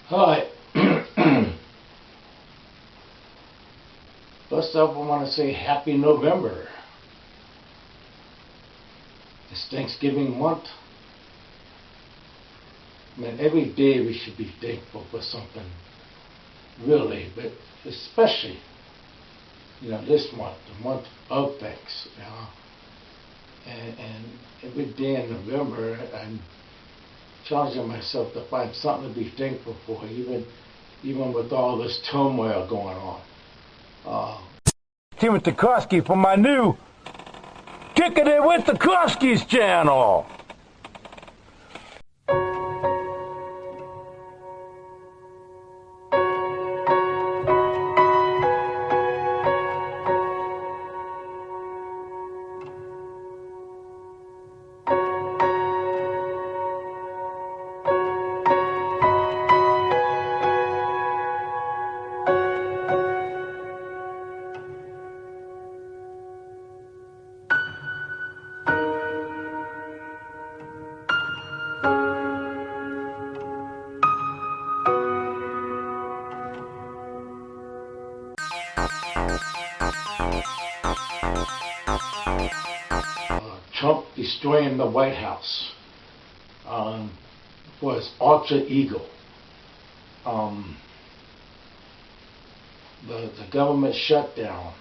Hi. First off, I want to say Happy November. It's Thanksgiving month. I mean, every day we should be thankful for something, really, but especially, this month, the month of thanks, And every day in November, I'm challenging myself to find something to be thankful for, even with all this turmoil going on. Kerofsky for my new Kicking It with the Kerofskys channel. Trump destroying the White House for his alter ego. The government shutdown.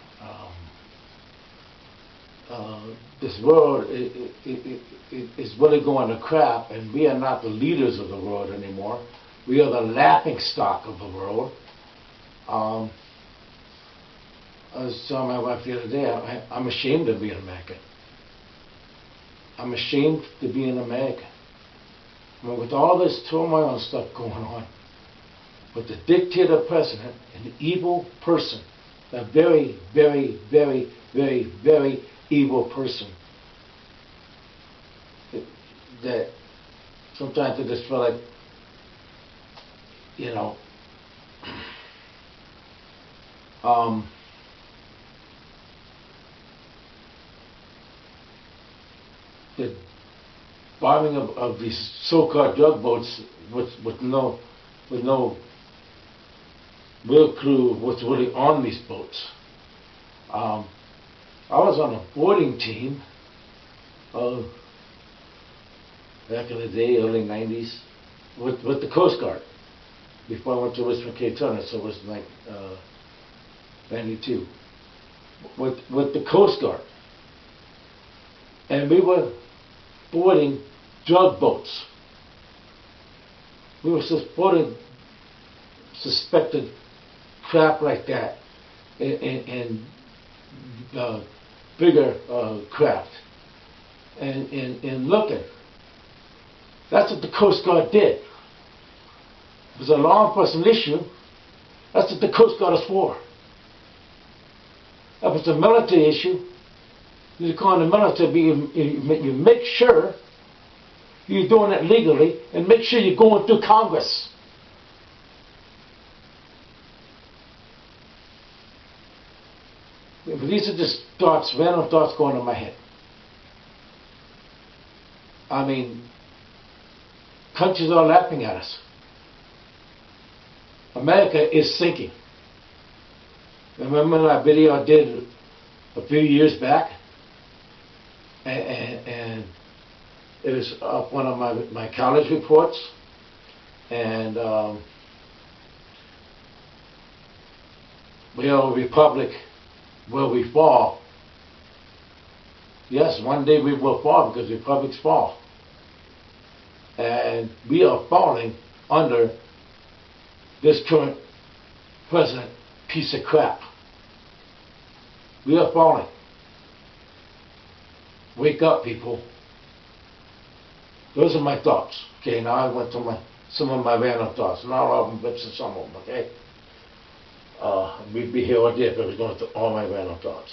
This world is really going to crap, and we are not the leaders of the world anymore. We are the laughing stock of the world. I was telling my wife the other day, I'm ashamed of being American. I'm ashamed to be an American. I mean, with all this turmoil and stuff going on, with the dictator president and the evil person, a very, very, very, very, very evil person, that sometimes I just feel like, the bombing of these so-called drug boats with no real clue what's really on these boats. I was on a boarding team back in the day, early 90s, with the Coast Guard before I went to Richmond K. Turner, so it was like 92 with the Coast Guard. And we were boarding drug boats. We were boarding suspected crap like that and bigger craft. And looking. That's what the Coast Guard did. It was a law enforcement issue. That's what the Coast Guard is for. If it's a military issue, you call the military, you make sure you're doing it legally and make sure you're going through Congress. But these are just thoughts, random thoughts going in my head. I mean, countries are laughing at us. America is sinking. Remember that video I did a few years back? And it was up one of my college reports, and we are a republic where we fall. Yes, one day we will fall because republics fall. And we are falling under this current president piece of crap. We are falling. Wake up, people. Those are my thoughts. Okay, now I went to some of my random thoughts. Not all of them, but some of them, okay? We'd be here all day if I was going through all my random thoughts.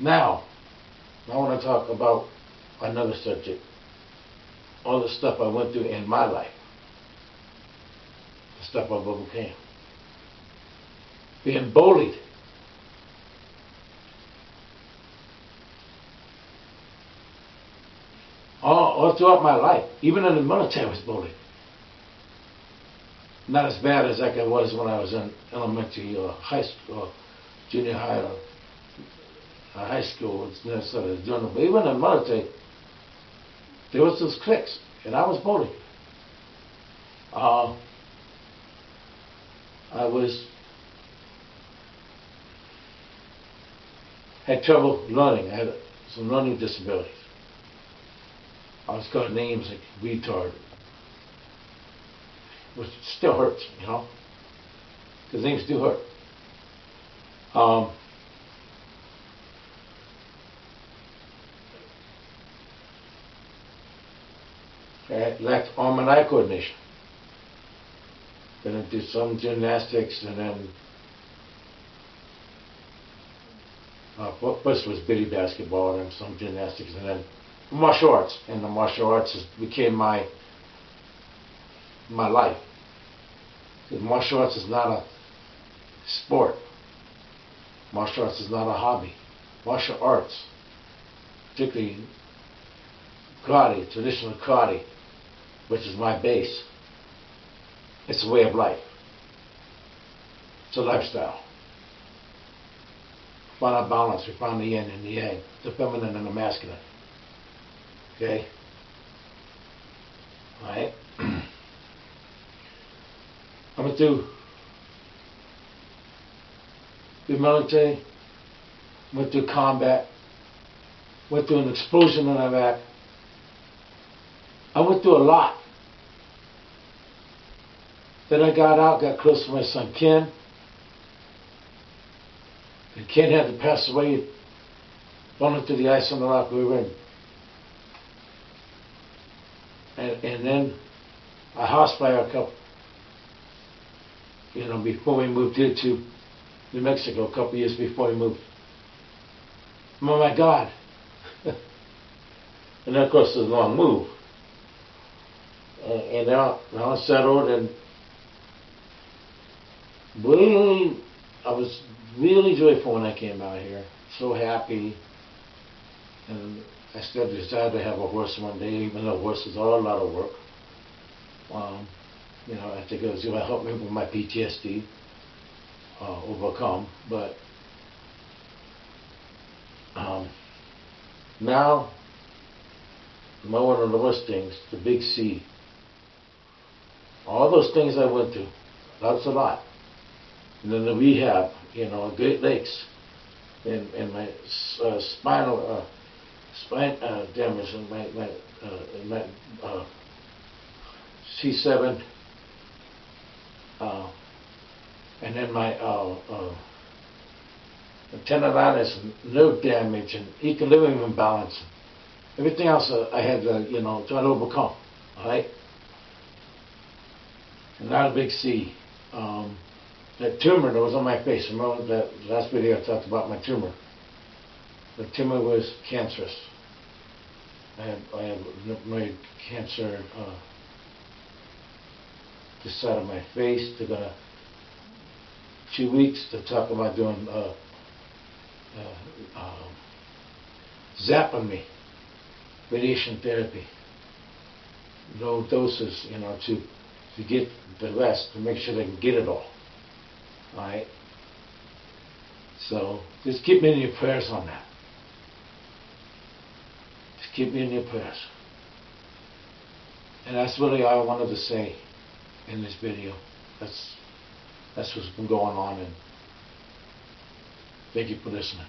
Now, I want to talk about another subject. All the stuff I went through in my life. The stuff I've overcame. Being bullied. all throughout my life, even in the military, I was bullied. Not as bad as like I was when I was in elementary or high school, junior high or high school. It's necessarily doing, but even in the military, there was those cliques, and I was bullied. Had trouble learning. I had some learning disabilities. I was called names like retard, which still hurts, you know, because names do hurt. I lacked arm and eye coordination. Then I did some gymnastics, and then first was bitty basketball, and some gymnastics, and then martial arts. And the martial arts became my life. The martial arts is not a sport. Martial arts is not a hobby. Martial arts, particularly karate, traditional karate, which is my base, it's a way of life. It's a lifestyle. Find our balance. We find the yin and the yang, the feminine and the masculine. Okay? All right? I went through the military, went through combat, went through an explosion in Iraq. I went through a lot. Then I got out, got close to my son Ken. And Ken had to pass away, falling into the ice on the rock we were in. And then I house fire a couple, before we moved here to New Mexico, a couple years before we moved. Oh my God. And then of course it was a long move. And now I settled, and really, I was really joyful when I came out here. So happy. And I still decided to have a horse one day, even though horses are a lot of work. I think it was going to help me with my PTSD, overcome. But now, one of the worst things, the big C. All those things I went through, that's a lot. And then the rehab, Great Lakes, and my spine damage, and my C7, and then my tendonitis, and nerve damage, and equilibrium imbalance. Everything else I had to, try to overcome. All right. And now a big C. That tumor that was on my face. Remember that last video I talked about my tumor. The tumor was cancerous. I had my cancer this side of my face. They're gonna 2 weeks to talk about doing zapping me, radiation therapy, low doses, to get the rest, to make sure they can get it all. Alright? So, just keep me in your prayers on that. Just keep me in your prayers. And that's really all I wanted to say in this video. That's what's been going on, and thank you for listening.